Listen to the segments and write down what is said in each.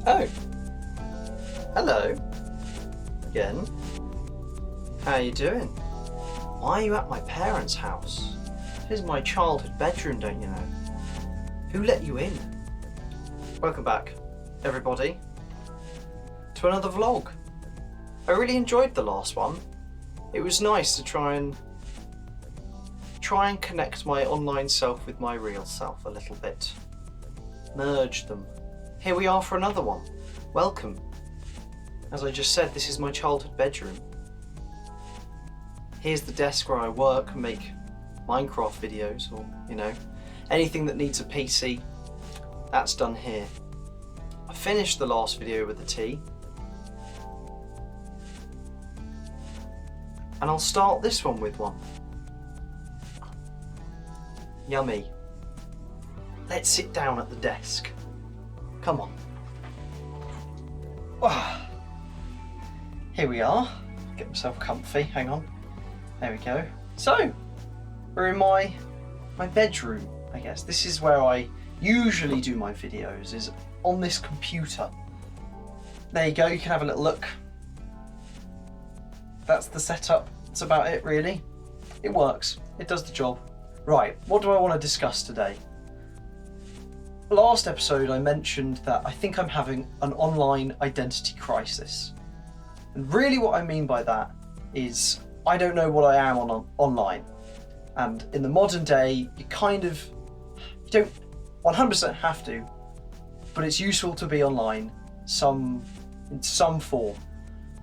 Oh, hello. Again. How are you doing? Why are you at my parents' house? This is my childhood bedroom, don't you know? Who let you in? Welcome back, everybody, to another vlog. I really enjoyed the last one. It was nice to try and connect my online self with my real self a little bit. Merge them. Here we are for another one. Welcome. As I just said, this is my childhood bedroom. Here's the desk where I work and make Minecraft videos, or, anything that needs a PC, that's done here. I finished the last video with the tea. And I'll start this one with one. Yummy. Let's sit down at the desk. Come on. Oh. Here we are. Get myself comfy, hang on. There we go. So, we're in my bedroom, I guess. This is where I usually do my videos, is on this computer. There you go, you can have a little look. That's the setup. That's about it, really. It works. It does the job. Right, what do I want to discuss today? Last episode I mentioned that I think I'm having an online identity crisis. And really what I mean by that is I don't know what I am online. And in the modern day, you don't 100% have to, but it's useful to be online in some form.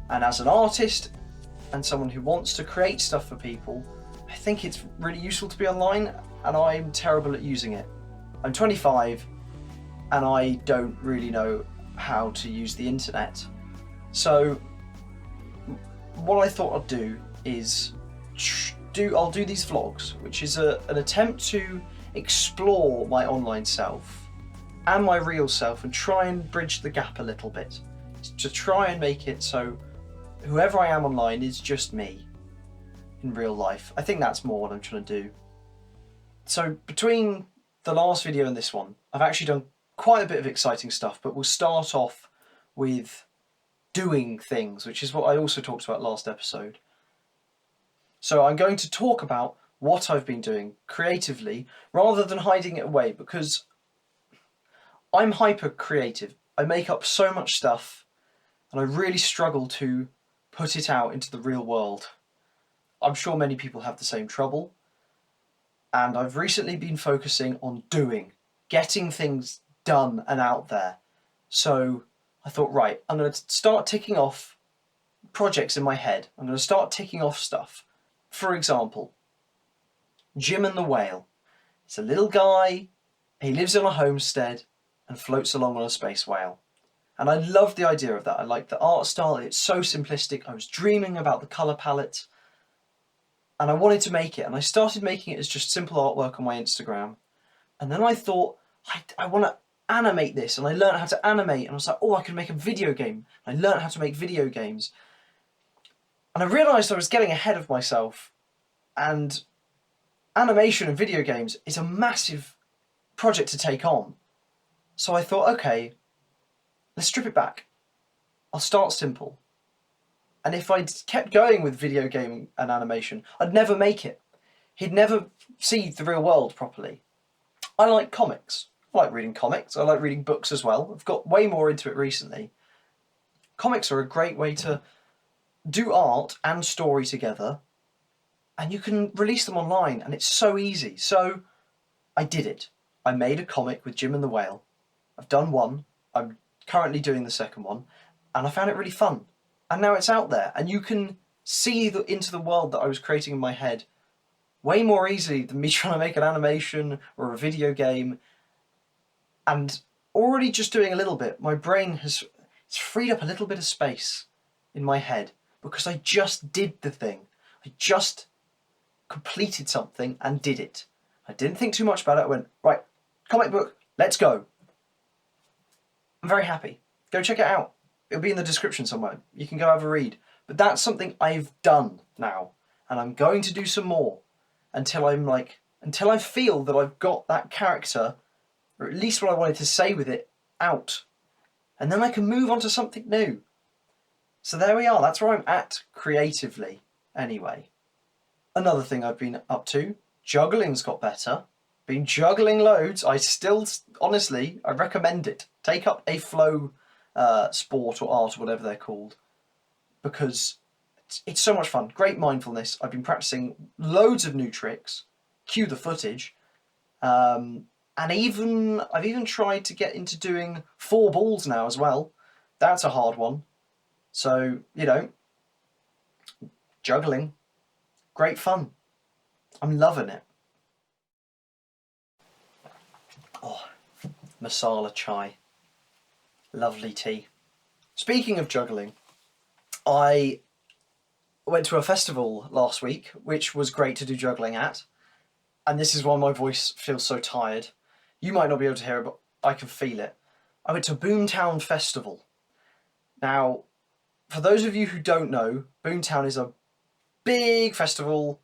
And as an artist and someone who wants to create stuff for people, I think it's really useful to be online, and I'm terrible at using it. I'm 25 and I don't really know how to use the internet. So what I thought I'd do is I'll do these vlogs, which is an attempt to explore my online self and my real self and try and bridge the gap a little bit, to try and make it so whoever I am online is just me in real life. I think that's more what I'm trying to do. So between the last video and this one, I've actually done quite a bit of exciting stuff, but we'll start off with doing things, which is what I also talked about last episode. So I'm going to talk about what I've been doing creatively rather than hiding it away, because I'm hyper creative. I make up so much stuff and I really struggle to put it out into the real world. I'm sure many people have the same trouble, and I've recently been focusing on getting things done and out there. So I thought, right, I'm going to start ticking off projects in my head. I'm going to start ticking off stuff. For example, Jim and the Whale. It's a little guy, he lives on a homestead and floats along on a space whale. And I love the idea of that. I like the art style, it's so simplistic. I was dreaming about the colour palette and I wanted to make it. And I started making it as just simple artwork on my Instagram. And then I thought, I want to animate this, and I learned how to animate, and I was like, oh, I can make a video game. I learned how to make video games. And I realised I was getting ahead of myself, and animation and video games is a massive project to take on. So I thought, okay, let's strip it back. I'll start simple. And if I kept going with video game and animation, I'd never make it. He'd never see the real world properly. I like comics. I like reading comics. I like reading books as well. I've got way more into it recently. Comics are a great way to do art and story together, and you can release them online, and it's so easy. So I did it. I made a comic with Jim and the Whale. I've done one. I'm currently doing the second one, and I found it really fun. And now it's out there, and you can see into the world that I was creating in my head way more easily than me trying to make an animation or a video game. And already just doing a little bit, my brain it's freed up a little bit of space in my head, because I just did the thing. I just completed something and did it. I didn't think too much about it. I went, right, comic book, let's go. I'm very happy. Go check it out. It'll be in the description somewhere. You can go have a read. But that's something I've done now, and I'm going to do some more until I feel that I've got that character, or at least what I wanted to say with it, out. and then I can move on to something new. So there we are, that's where I'm at creatively, anyway. Another thing I've been up to, juggling's got better. Been juggling loads. I still, honestly, I recommend it. Take up a flow sport or art or whatever they're called, because it's so much fun. Great mindfulness. I've been practicing loads of new tricks. Cue the footage. And I've even tried to get into doing 4 balls now as well. That's a hard one. So, you know, juggling, great fun. I'm loving it. Oh, masala chai. Lovely tea. Speaking of juggling, I went to a festival last week, which was great to do juggling at. And this is why my voice feels so tired. You might not be able to hear it, but I can feel it. I went to Boomtown Festival. Now, for those of you who don't know, Boomtown is a big festival,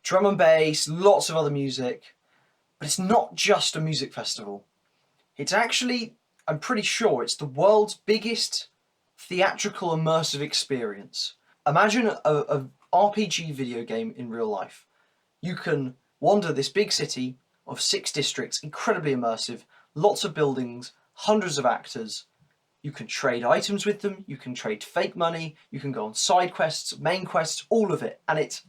drum and bass, lots of other music, but it's not just a music festival. It's actually, I'm pretty sure, it's the world's biggest theatrical immersive experience. Imagine a RPG video game in real life. You can wander this big city of 6 districts, incredibly immersive, lots of buildings, hundreds of actors. You can trade items with them, you can trade fake money, you can go on side quests, main quests, all of it, and it's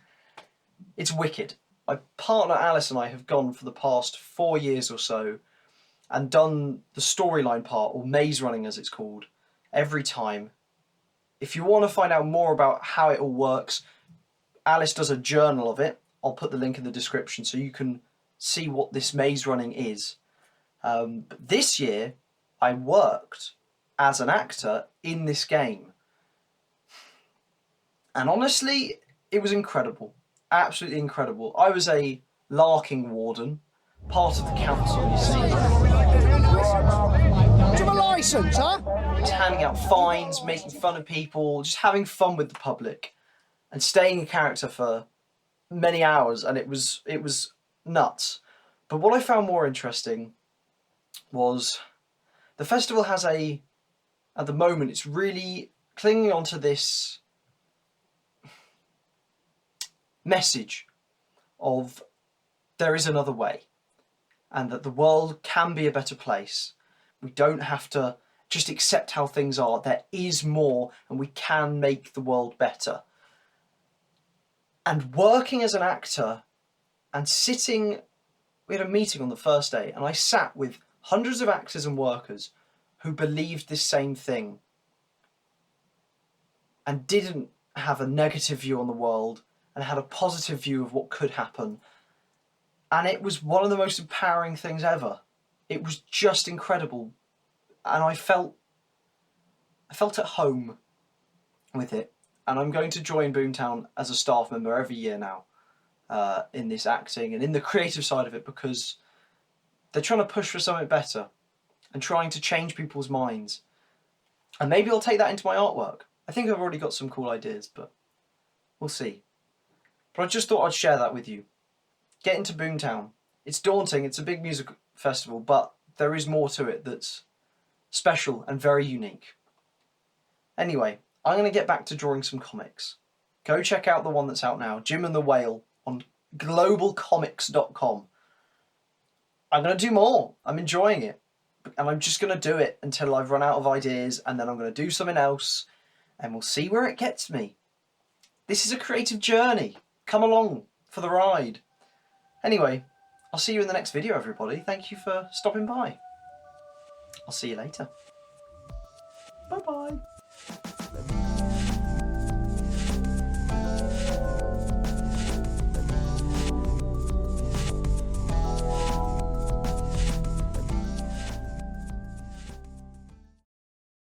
wicked. My partner Alice and I have gone for the past 4 years or so and done the storyline part, or maze running as it's called, every time. If you want to find out more about how it all works, Alice does a journal of it. I'll put the link in the description so you can see what this maze running is. But this year, I worked as an actor in this game. And honestly, it was incredible. Absolutely incredible. I was a larking warden, part of the council, you see. Do you have a licence, huh? Just handing out fines, making fun of people, just having fun with the public, and staying in character for many hours, and it was nuts. But what I found more interesting was the festival has at the moment, it's really clinging onto this message of there is another way, and that the world can be a better place. We don't have to just accept how things are. There is more, and we can make the world better. And working as an actor and sitting, we had a meeting on the first day, and I sat with hundreds of actors and workers who believed this same thing and didn't have a negative view on the world and had a positive view of what could happen. And it was one of the most empowering things ever. It was just incredible. And I felt at home with it. And I'm going to join Boomtown as a staff member every year now, in this acting and in the creative side of it, because they're trying to push for something better and trying to change people's minds. And maybe I'll take that into my artwork. I think I've already got some cool ideas, but we'll see. But I just thought I'd share that with you. Get into Boomtown. It's daunting, it's a big music festival, but there is more to it that's special and very unique. Anyway, I'm going to get back to drawing some comics. Go check out the one that's out now, Jim and the Whale, on globalcomics.com. I'm going to do more. I'm enjoying it. And I'm just going to do it until I've run out of ideas, and then I'm going to do something else, and we'll see where it gets me. This is a creative journey. Come along for the ride. Anyway, I'll see you in the next video, everybody. Thank you for stopping by. I'll see you later. Bye-bye.